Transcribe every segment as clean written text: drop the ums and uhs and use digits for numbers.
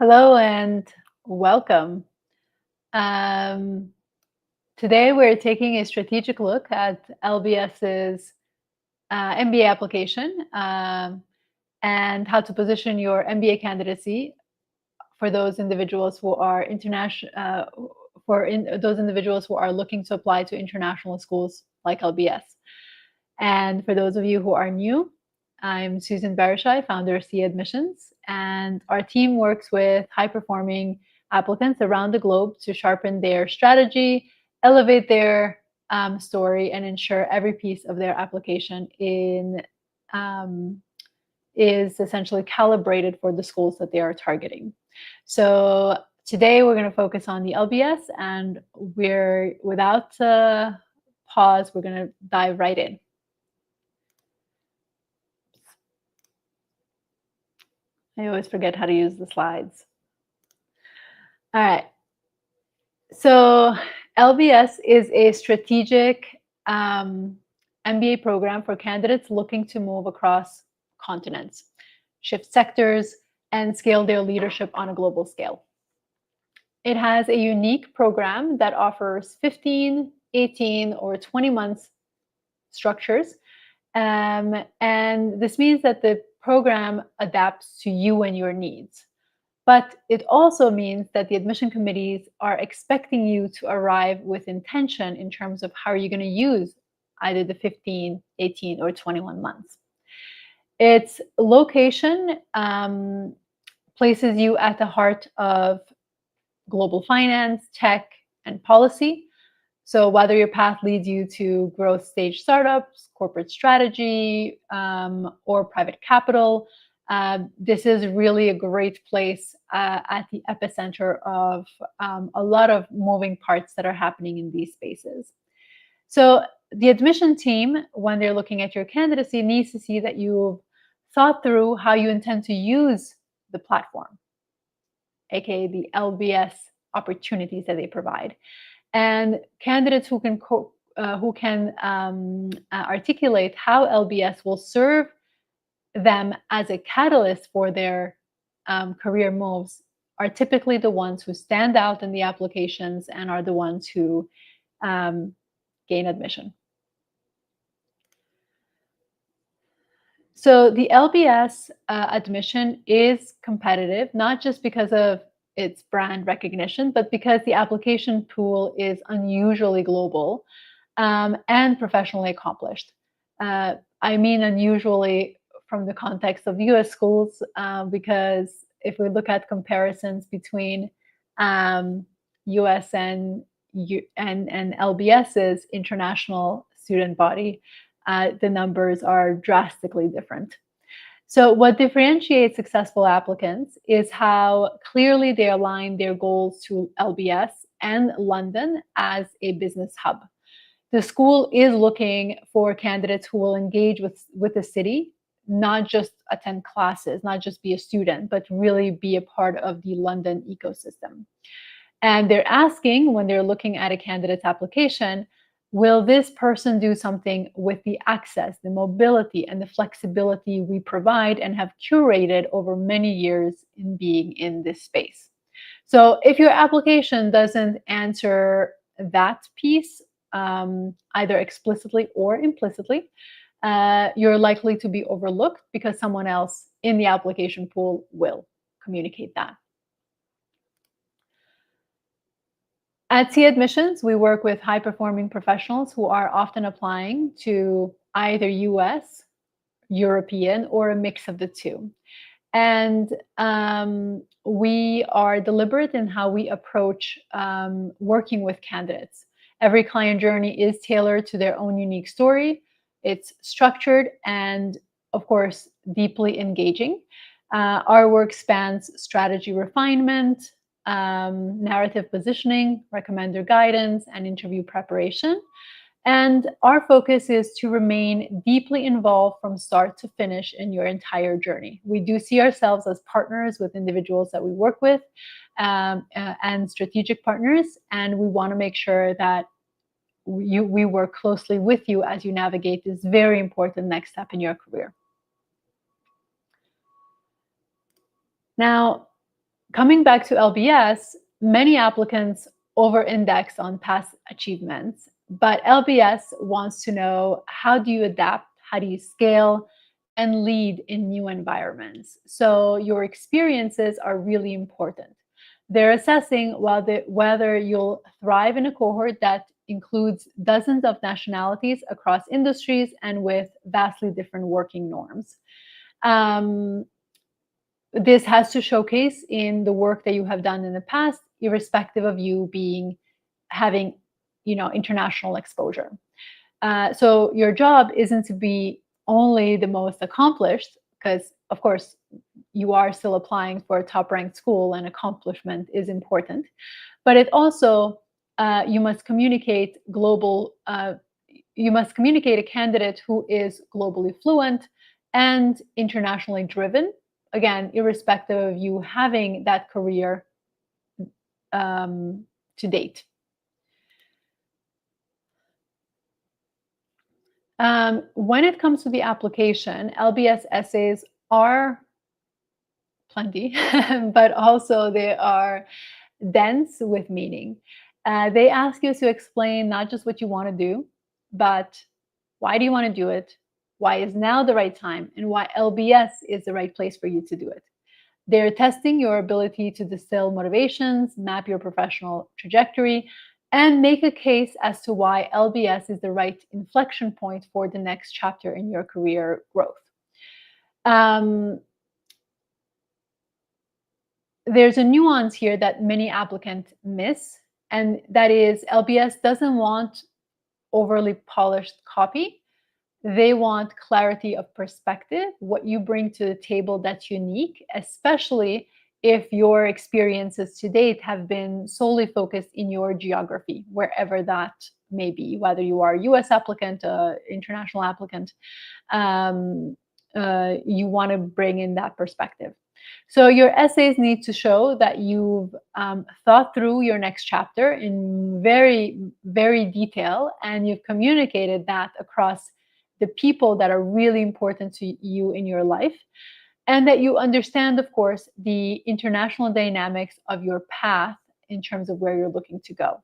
Hello and welcome. Um, Today we're taking a strategic look at LBS's MBA application and how to position your MBA candidacy for those individuals who are those individuals who are looking to apply to international schools like LBS. And for those of you who are new, I'm Susan Barashai, founder of Sia Admissions, and our team works with high-performing applicants around the globe to sharpen their strategy, elevate their story, and ensure every piece of their application is essentially calibrated for the schools that they are targeting. So today we're going to focus on the LBS, and without pause, we're going to dive right in. I always forget how to use the slides. All right. So LBS is a strategic MBA program for candidates looking to move across continents, shift sectors, and scale their leadership on a global scale. It has a unique program that offers 15, 18, or 20 months structures. And this means that the program adapts to you and your needs. But it also means that the admission committees are expecting you to arrive with intention in terms of how you're going to use either the 15, 18, or 21 months. Its location places you at the heart of global finance, tech, and policy. So whether your path leads you to growth stage startups, corporate strategy, or private capital, this is really a great place at the epicenter of a lot of moving parts that are happening in these spaces. So the admission team, when they're looking at your candidacy, needs to see that you've thought through how you intend to use the platform, aka the LBS opportunities that they provide. And candidates who can articulate how LBS will serve them as a catalyst for their career moves are typically the ones who stand out in the applications and are the ones who gain admission. So the LBS admission is competitive, not just because of its brand recognition, but because the application pool is unusually global and professionally accomplished. I mean unusually from the context of US schools, because if we look at comparisons between US and LBS's international student body, the numbers are drastically different. So what differentiates successful applicants is how clearly they align their goals to LBS and London as a business hub. The school is looking for candidates who will engage with the city, not just attend classes, not just be a student, but really be a part of the London ecosystem. And they're asking, when they're looking at a candidate's application, will this person do something with the access, the mobility, and the flexibility we provide and have curated over many years in being in this space? So if your application doesn't answer that piece, either explicitly or implicitly, you're likely to be overlooked because someone else in the application pool will communicate that. At Sia Admissions, we work with high-performing professionals who are often applying to either US, European, or a mix of the two. And we are deliberate in how we approach working with candidates. Every client journey is tailored to their own unique story. It's structured and, of course, deeply engaging. Our work spans strategy refinement, narrative positioning, recommender guidance, and interview preparation. And our focus is to remain deeply involved from start to finish in your entire journey. We do see ourselves as partners with individuals that we work with and strategic partners, and we want to make sure that we work closely with you as you navigate this very important next step in your career. Now, Coming back to LBS, many applicants over-index on past achievements, but LBS wants to know, how do you adapt, how do you scale, and lead in new environments? So your experiences are really important. They're assessing whether you'll thrive in a cohort that includes dozens of nationalities across industries and with vastly different working norms. This has to showcase in the work that you have done in the past, irrespective of you having, international exposure. So your job isn't to be only the most accomplished, because of course you are still applying for a top-ranked school, and accomplishment is important. But it also you must communicate a candidate who is globally fluent and internationally driven. Again, irrespective of you having that career to date. When it comes to the application, LBS essays are plenty, but also they are dense with meaning. They ask you to explain not just what you want to do, but why do you want to do it? Why is now the right time? And why LBS is the right place for you to do it. They're testing your ability to distill motivations, map your professional trajectory, and make a case as to why LBS is the right inflection point for the next chapter in your career growth. There's a nuance here that many applicants miss, and that is LBS doesn't want overly polished copy. They want clarity of perspective, what you bring to the table that's unique, especially if your experiences to date have been solely focused in your geography, wherever that may be, whether you are a US applicant, international applicant, you want to bring in that perspective. So your essays need to show that you've thought through your next chapter in very, very detail, and you've communicated that across the people that are really important to you in your life, and that you understand, of course, the international dynamics of your path in terms of where you're looking to go.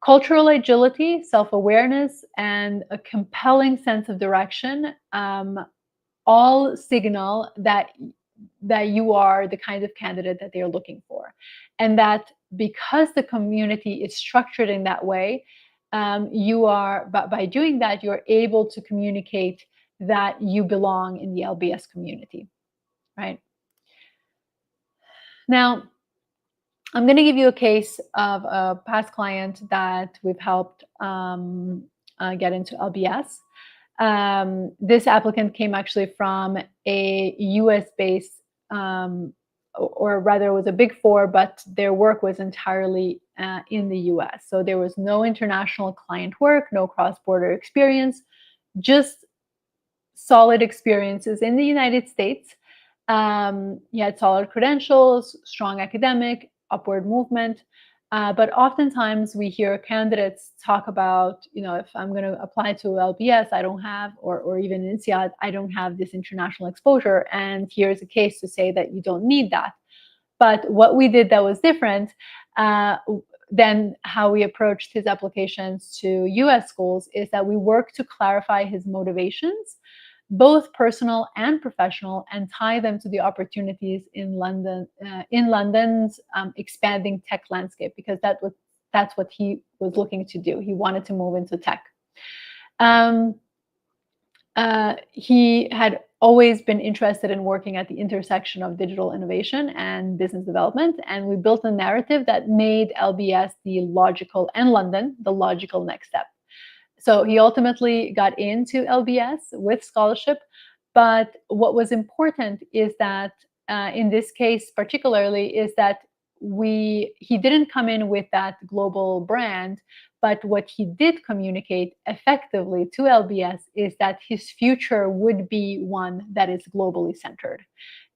Cultural agility, self-awareness, and a compelling sense of direction all signal that you are the kind of candidate that they're looking for. And that because the community is structured in that way, by doing that, you're able to communicate that you belong in the LBS community, right? Now, I'm going to give you a case of a past client that we've helped get into LBS. This applicant came actually from a US-based, or rather it was a Big Four, but their work was entirely in the US. So there was no international client work, no cross-border experience, just solid experiences in the United States. He had solid credentials, strong academic, upward movement. But oftentimes we hear candidates talk about, if I'm going to apply to LBS, I don't have, or even in Sia, I don't have this international exposure. And here's a case to say that you don't need that. But what we did that was different than how we approached his applications to US schools is that we worked to clarify his motivations, both personal and professional, and tie them to the opportunities in London's expanding tech landscape, because that's what he was looking to do. He wanted to move into tech. He had always been interested in working at the intersection of digital innovation and business development, and we built a narrative that made LBS and London the logical next step. So he ultimately got into LBS with scholarship, but what was important is that in this case particularly is that he didn't come in with that global brand, but what he did communicate effectively to LBS is that his future would be one that is globally centered.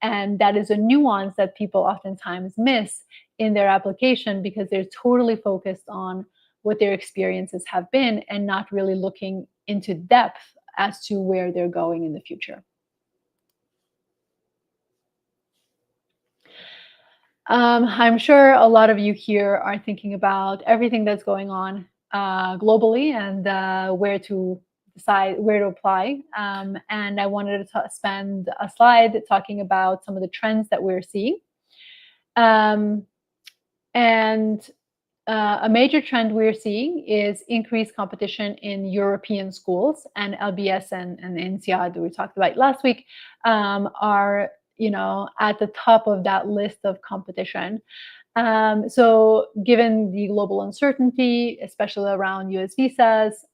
And that is a nuance that people oftentimes miss in their application, because they're totally focused on what their experiences have been and not really looking into depth as to where they're going in the future. I'm sure a lot of you here are thinking about everything that's going on globally and where to decide where to apply. And I wanted to spend a slide talking about some of the trends that we're seeing. Um, and a major trend we're seeing is increased competition in European schools, and LBS and INSEAD that we talked about last week are at the top of that list of competition. So given the global uncertainty, especially around US visas,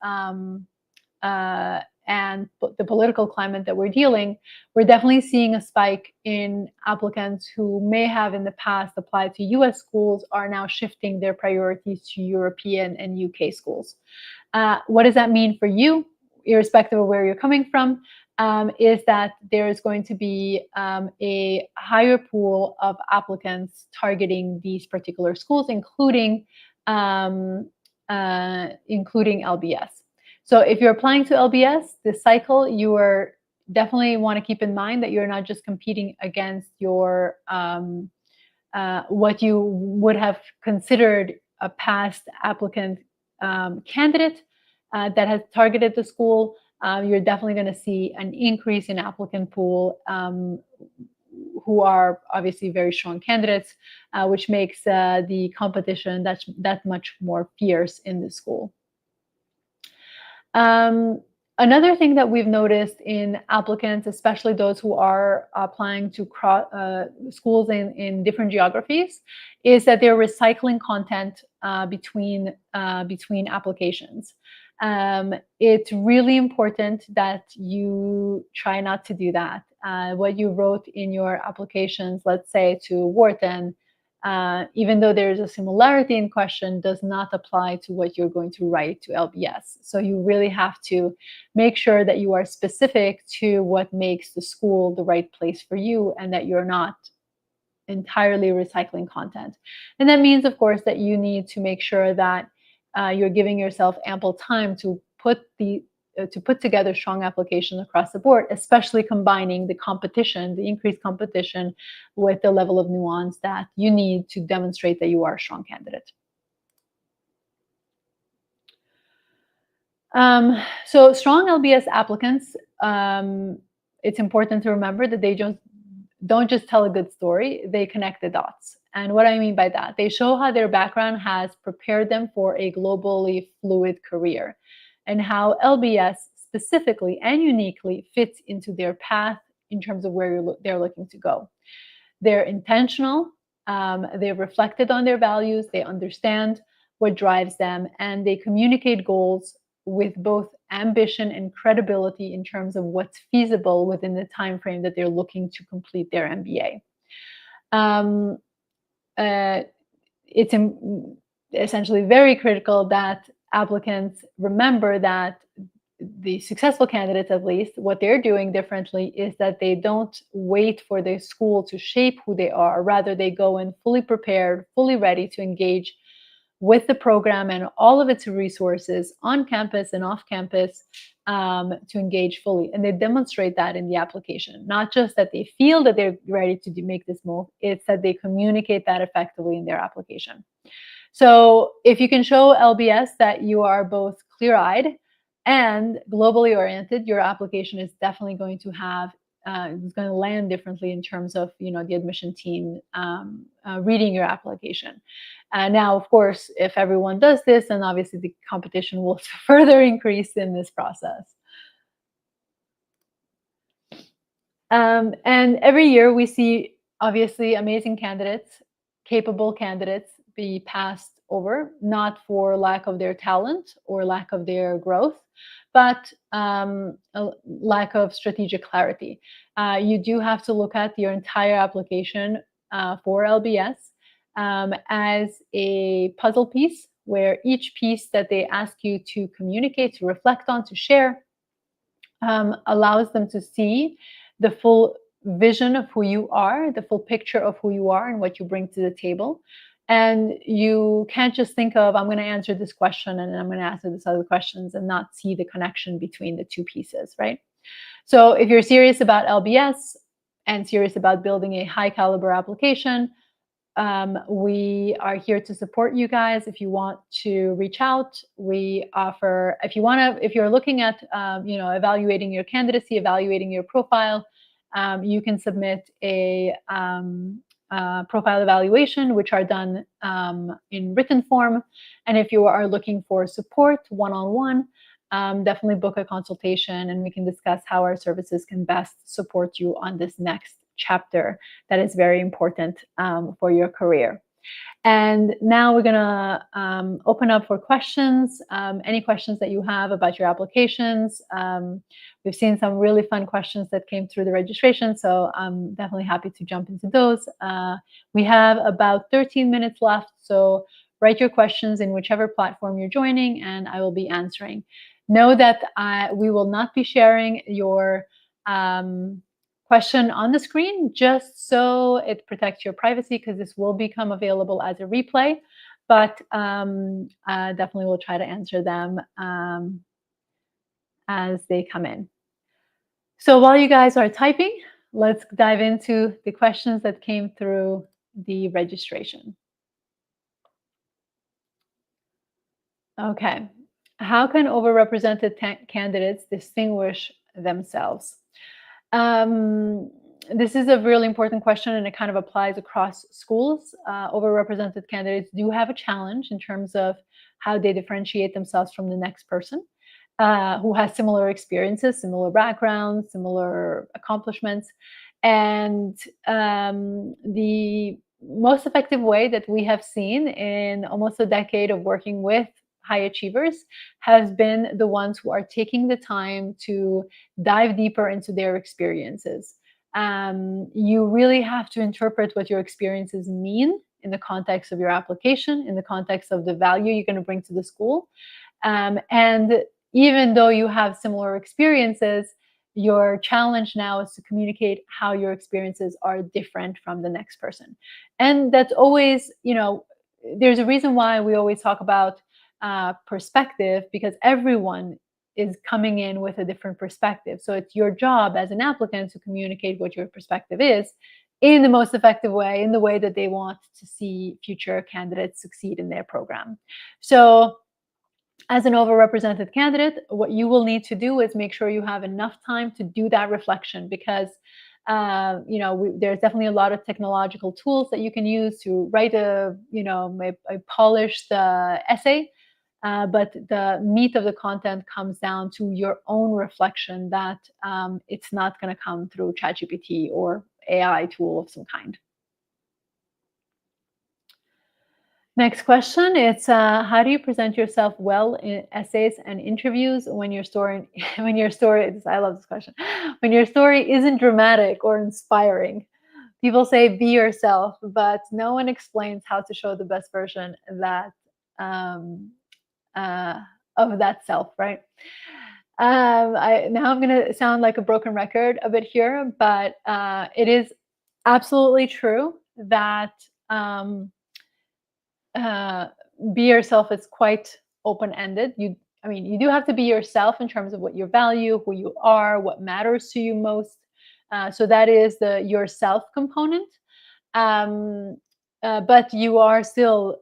and the political climate that we're definitely seeing a spike in applicants who may have in the past applied to US schools are now shifting their priorities to European and UK schools. What does that mean for you, irrespective of where you're coming from? Is that there is going to be a higher pool of applicants targeting these particular schools, including LBS. So if you're applying to LBS this cycle, you are definitely want to keep in mind that you're not just competing against your what you would have considered a past applicant candidate that has targeted the school. You're definitely going to see an increase in applicant pool who are obviously very strong candidates, which makes the competition that much more fierce in the school. Another thing that we've noticed in applicants, especially those who are applying to schools in different geographies, is that they're recycling content between applications. It's really important that you try not to do that. What you wrote in your applications, let's say to Wharton, even though there's a similarity in question, does not apply to what you're going to write to LBS. So you really have to make sure that you are specific to what makes the school the right place for you and that you're not entirely recycling content. And that means, of course, that you need to make sure that you're giving yourself ample time to put together strong application across the board, especially combining the increased competition with the level of nuance that you need to demonstrate that you are a strong candidate. So strong LBS applicants, it's important to remember that they don't just tell a good story, they connect the dots. And what I mean by that, they show how their background has prepared them for a globally fluid career and how LBS specifically and uniquely fits into their path in terms of where they're looking to go. They're intentional, they've reflected on their values, they understand what drives them, and they communicate goals with both ambition and credibility in terms of what's feasible within the time frame that they're looking to complete their MBA. It's essentially very critical that applicants remember that the successful candidates, at least, what they're doing differently is that they don't wait for the school to shape who they are. Rather, they go in fully prepared, fully ready to engage with the program and all of its resources on campus and off campus to engage fully. And they demonstrate that in the application. Not just that they feel that they're ready to make this move, it's that they communicate that effectively in their application. So if you can show LBS that you are both clear-eyed and globally oriented, your application is definitely going to have it's going to land differently in terms of the admission team reading your application. Now, of course, if everyone does this, then obviously the competition will further increase in this process. And every year we see obviously amazing candidates, capable candidates be passed over, not for lack of their talent or lack of their growth, but a lack of strategic clarity. You do have to look at your entire application for LBS as a puzzle piece, where each piece that they ask you to communicate, to reflect on, to share, allows them to see the full vision of who you are, the full picture of who you are and what you bring to the table. And you can't just think of, I'm going to answer this question and then I'm going to answer this other questions and not see the connection between the two pieces, right? So if you're serious about LBS and serious about building a high caliber application, we are here to support you guys. If you want to reach out, we offer, if you're looking at, evaluating your candidacy, evaluating your profile, you can submit a profile evaluation, which are done in written form. And if you are looking for support one-on-one, definitely book a consultation and we can discuss how our services can best support you on this next chapter that is very important for your career. And now we're going to open up for questions, any questions that you have about your applications. We've seen some really fun questions that came through the registration, so I'm definitely happy to jump into those. We have about 13 minutes left, so write your questions in whichever platform you're joining, and I will be answering. Know that we will not be sharing your question on the screen, just so it protects your privacy, because this will become available as a replay, but definitely we'll try to answer them as they come in. So while you guys are typing, let's dive into the questions that came through the registration. Okay, how can overrepresented candidates distinguish themselves? This is a really important question, and it kind of applies across schools. Overrepresented candidates do have a challenge in terms of how they differentiate themselves from the next person who has similar experiences, similar backgrounds, similar accomplishments. And the most effective way that we have seen in almost a decade of working with high achievers has been the ones who are taking the time to dive deeper into their experiences. You really have to interpret what your experiences mean in the context of your application, in the context of the value you're going to bring to the school. And even though you have similar experiences, your challenge now is to communicate how your experiences are different from the next person. And that's always, there's a reason why we always talk about perspective, because everyone is coming in with a different perspective. So it's your job as an applicant to communicate what your perspective is in the most effective way, in the way that they want to see future candidates succeed in their program. So as an overrepresented candidate, what you will need to do is make sure you have enough time to do that reflection, because there's definitely a lot of technological tools that you can use to write a polished essay. But the meat of the content comes down to your own reflection, that it's not going to come through ChatGPT or AI tool of some kind. Next question, it's how do you present yourself well in essays and interviews when your story, I love this question, when your story isn't dramatic or inspiring? People say be yourself, but no one explains how to show the best version that of that self, right? Now I'm going to sound like a broken record a bit here, but it is absolutely true that be yourself is quite open-ended. You do have to be yourself in terms of what you value, who you are, what matters to you most. So that is the yourself component. But you are still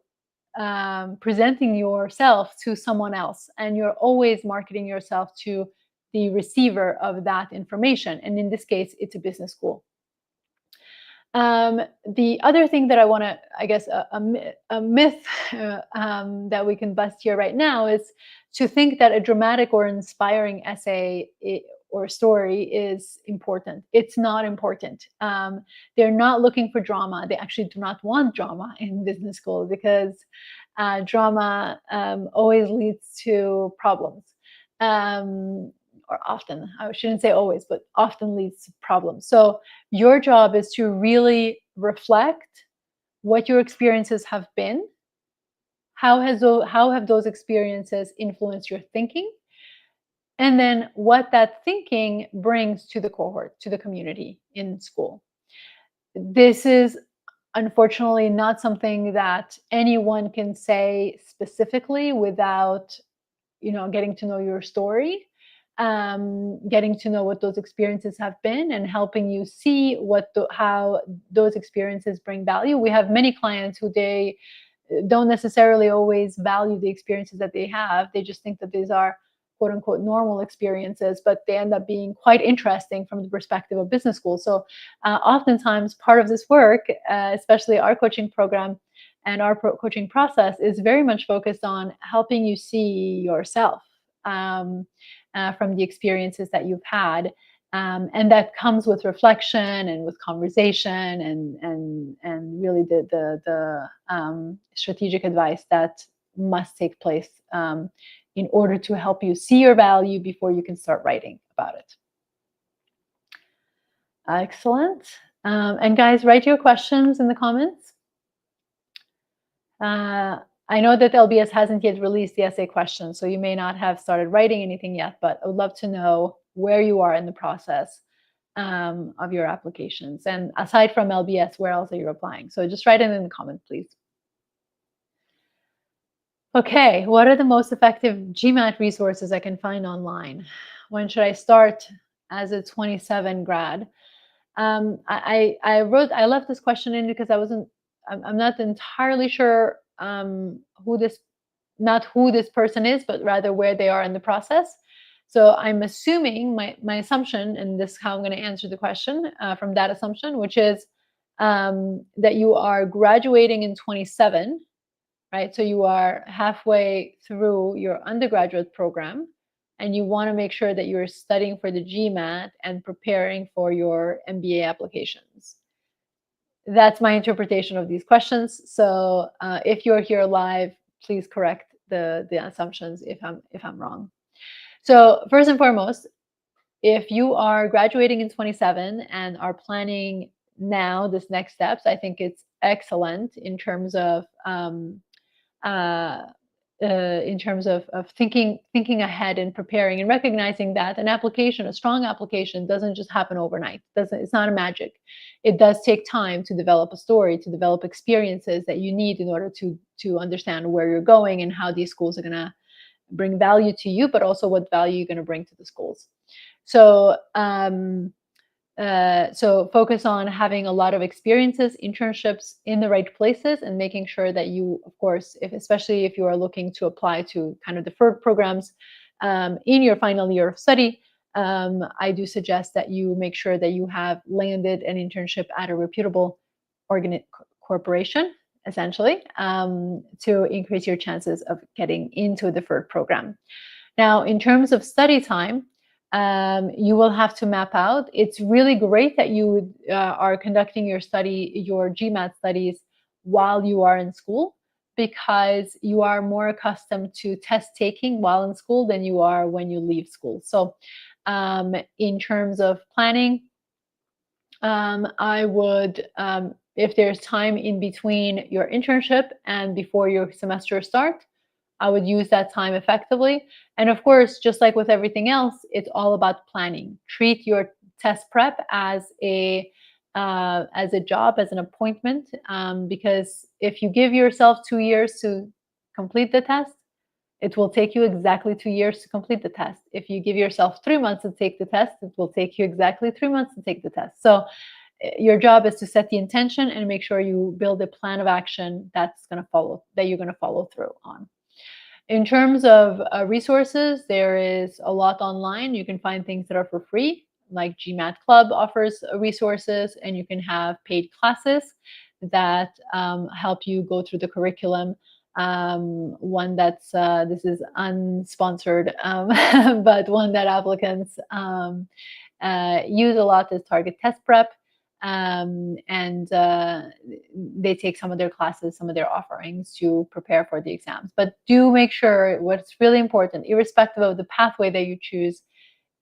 presenting yourself to someone else, and you're always marketing yourself to the receiver of that information. And in this case, it's a business school. The other thing that I want to, I guess, a myth that we can bust here right now is to think that a dramatic or inspiring essay or story is important. It's not important. They're not looking for drama. They actually do not want drama in business school, because drama always leads to problems. Or often, I shouldn't say always, but often leads to problems. So your job is to really reflect what your experiences have been. How have those experiences influenced your thinking? And then what that thinking brings to the cohort, to the community in school. This is unfortunately not something that anyone can say specifically without, getting to know your story. getting to know what those experiences have been and helping you see how those experiences bring value. We have many clients who they don't necessarily always value the experiences that they have. They just think that these are quote unquote normal experiences, but they end up being quite interesting from the perspective of business school. So oftentimes part of this work, especially our coaching program and our coaching process, is very much focused on helping you see yourself from the experiences that you've had. And that comes with reflection and with conversation and really the strategic advice that must take place in order to help you see your value before you can start writing about it. Excellent. And guys, write your questions in the comments. I know that LBS hasn't yet released the essay questions, so you may not have started writing anything yet, but I would love to know where you are in the process of your applications. And aside from LBS, where else are you applying? So just write it in the comments, please. Okay, what are the most effective GMAT resources I can find online? When should I start as a 27 grad? I left this question in because I'm not entirely sure who this person is, but rather where they are in the process. So I'm assuming my assumption, and this is how I'm going to answer the question from that assumption, which is that you are graduating in 27, right? So you are halfway through your undergraduate program, and you want to make sure that you're studying for the GMAT and preparing for your MBA applications. That's my interpretation of these questions. So if you're here live, please correct the assumptions if I'm wrong. So first and foremost, if you are graduating in 27 and are planning now this next steps, I think it's excellent in terms of thinking ahead and preparing and recognizing that a strong application doesn't just happen overnight. It's not a magic. It does take time to develop a story, to develop experiences that you need in order to understand where you're going and how these schools are going to bring value to you, but also what value you're going to bring to the schools. So so focus on having a lot of experiences, internships in the right places, and making sure that you, of course, especially if you are looking to apply to kind of deferred programs in your final year of study, I do suggest that you make sure that you have landed an internship at a reputable corporation, essentially, to increase your chances of getting into a deferred program. Now, in terms of study time, you will have to map out. It's really great that you are conducting your GMAT studies while you are in school, because you are more accustomed to test taking while in school than you are when you leave school. So in terms of planning, I would, if there's time in between your internship and before your semester starts, I would use that time effectively. And of course, just like with everything else, it's all about planning. Treat your test prep as a job, as an appointment, because if you give yourself 2 years to complete the test, it will take you exactly 2 years to complete the test. If you give yourself 3 months to take the test, it will take you exactly 3 months to take the test. So your job is to set the intention and make sure you build a plan of action that you're going to follow through on. In terms of resources, there is a lot online. You can find things that are for free, like GMAT Club offers resources, and you can have paid classes that help you go through the curriculum. One that's, this is unsponsored, but one that applicants use a lot is Target Test Prep. And they take some of their classes, some of their offerings to prepare for the exams. But do make sure, what's really important, irrespective of the pathway that you choose,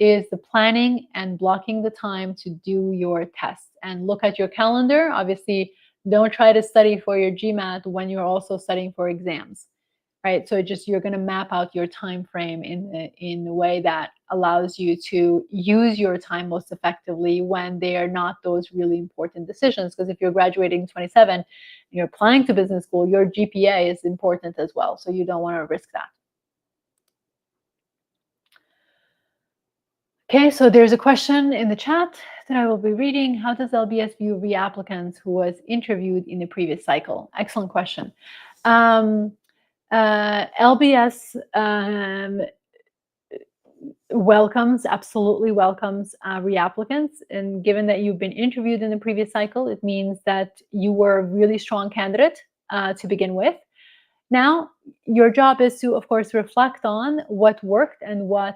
is the planning and blocking the time to do your tests. And look at your calendar. Obviously, don't try to study for your GMAT when you're also studying for exams. Right, so you're going to map out your time frame in a way that allows you to use your time most effectively when they are not those really important decisions. Because if you're graduating 27 and you're applying to business school, your GPA is important as well. So you don't want to risk that. Okay, so there's a question in the chat that I will be reading. How does LBS view reapplicants who was interviewed in the previous cycle? Excellent question. LBS absolutely welcomes reapplicants. And given that you've been interviewed in the previous cycle, it means that you were a really strong candidate to begin with. Now, your job is to, of course, reflect on what worked and what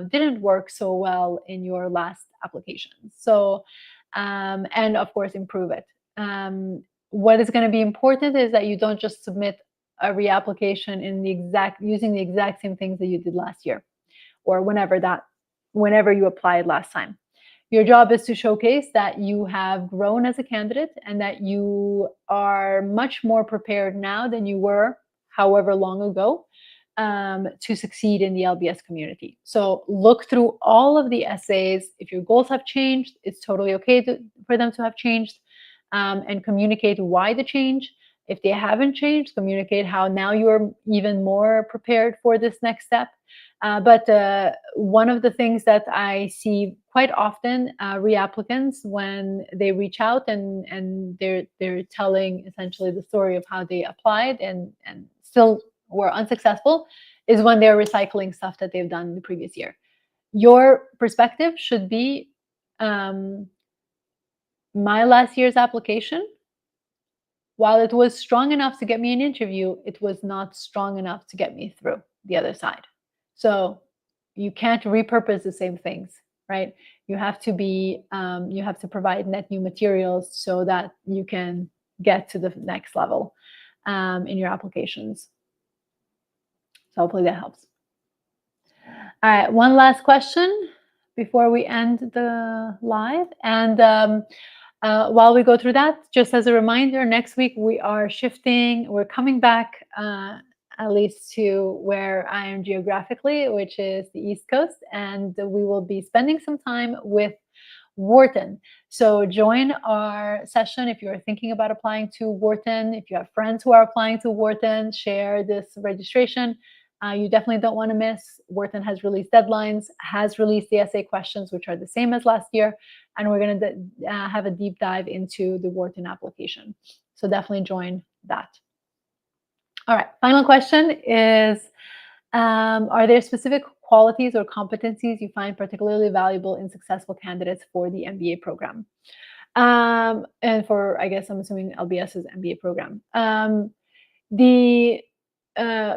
didn't work so well in your last application. So, and of course, improve it. What is going to be important is that you don't just submit a reapplication using the exact same things that you did last year, or whenever you applied last time. Your job is to showcase that you have grown as a candidate and that you are much more prepared now than you were however long ago to succeed in the LBS community. So look through all of the essays. If your goals have changed, it's totally okay for them to have changed, and communicate why the change. If they haven't changed, communicate how now you're even more prepared for this next step. But one of the things that I see quite often, reapplicants, when they reach out and they're telling essentially the story of how they applied and still were unsuccessful, is when they're recycling stuff that they've done in the previous year. Your perspective should be, my last year's application, while it was strong enough to get me an interview, it was not strong enough to get me through the other side. So you can't repurpose the same things, right? You have to provide net new materials so that you can get to the next level in your applications. So hopefully that helps. All right, one last question before we end the live. And while we go through that, just as a reminder, next week we are shifting. We're coming back at least to where I am geographically, which is the East Coast, and we will be spending some time with Wharton. So join our session if you're thinking about applying to Wharton. If you have friends who are applying to Wharton, share this registration. You definitely don't want to miss. Wharton has released deadlines, has released the essay questions, which are the same as last year. And we're going to have a deep dive into the Wharton application. So definitely join that. All right, final question is, are there specific qualities or competencies you find particularly valuable in successful candidates for the MBA program? And for, I guess I'm assuming LBS's MBA program. The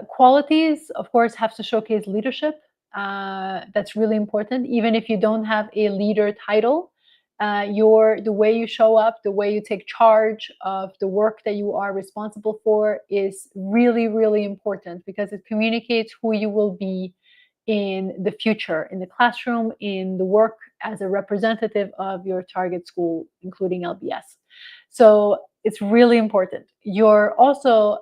qualities, of course, have to showcase leadership. That's really important. Even if you don't have a leader title, the way you show up, the way you take charge of the work that you are responsible for is really, really important, because it communicates who you will be in the future, in the classroom, in the work as a representative of your target school, including LBS. So it's really important. You're also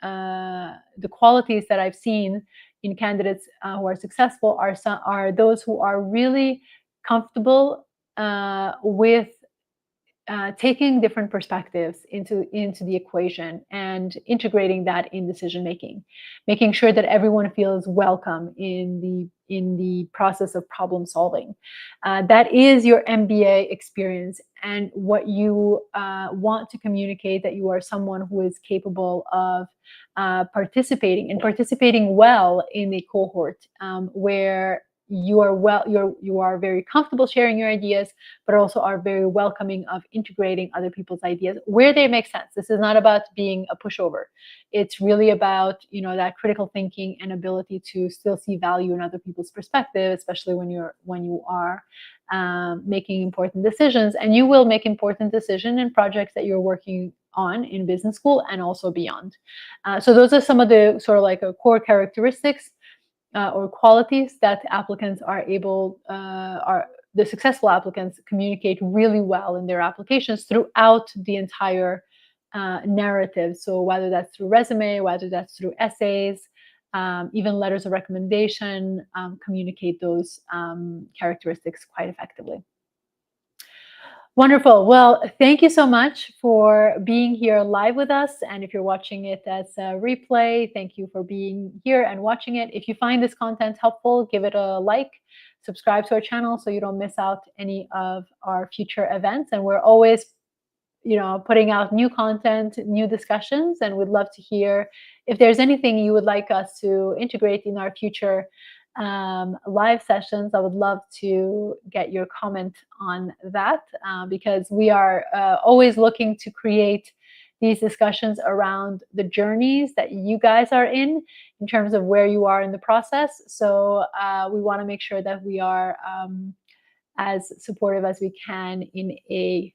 the qualities that I've seen in candidates who are successful are those who are really comfortable with taking different perspectives into the equation and integrating that in decision making, making sure that everyone feels welcome in the process of problem solving. That is your MBA experience, and what you want to communicate, that you are someone who is capable of participating well in a cohort where you are very comfortable sharing your ideas, but also are very welcoming of integrating other people's ideas where they make sense. This is not about being a pushover. It's really about, that critical thinking and ability to still see value in other people's perspective, especially when you are making important decisions. And you will make important decisions in projects that you're working on in business school and also beyond. So those are some of the sort of like core characteristics or qualities that applicants the successful applicants communicate really well in their applications throughout the entire narrative. So whether that's through resume, whether that's through essays, even letters of recommendation, communicate those characteristics quite effectively. Wonderful. Well, thank you so much for being here live with us. And if you're watching it as a replay, thank you for being here and watching it. If you find this content helpful, give it a like, subscribe to our channel so you don't miss out any of our future events. And we're always putting out new content, new discussions, and we'd love to hear if there's anything you would like us to integrate in our future live sessions. I would love to get your comment on that because we are always looking to create these discussions around the journeys that you guys are in terms of where you are in the process. So we want to make sure that we are as supportive as we can in a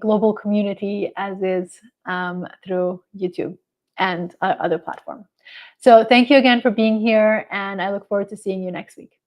global community as is through YouTube and other platforms. So thank you again for being here, and I look forward to seeing you next week.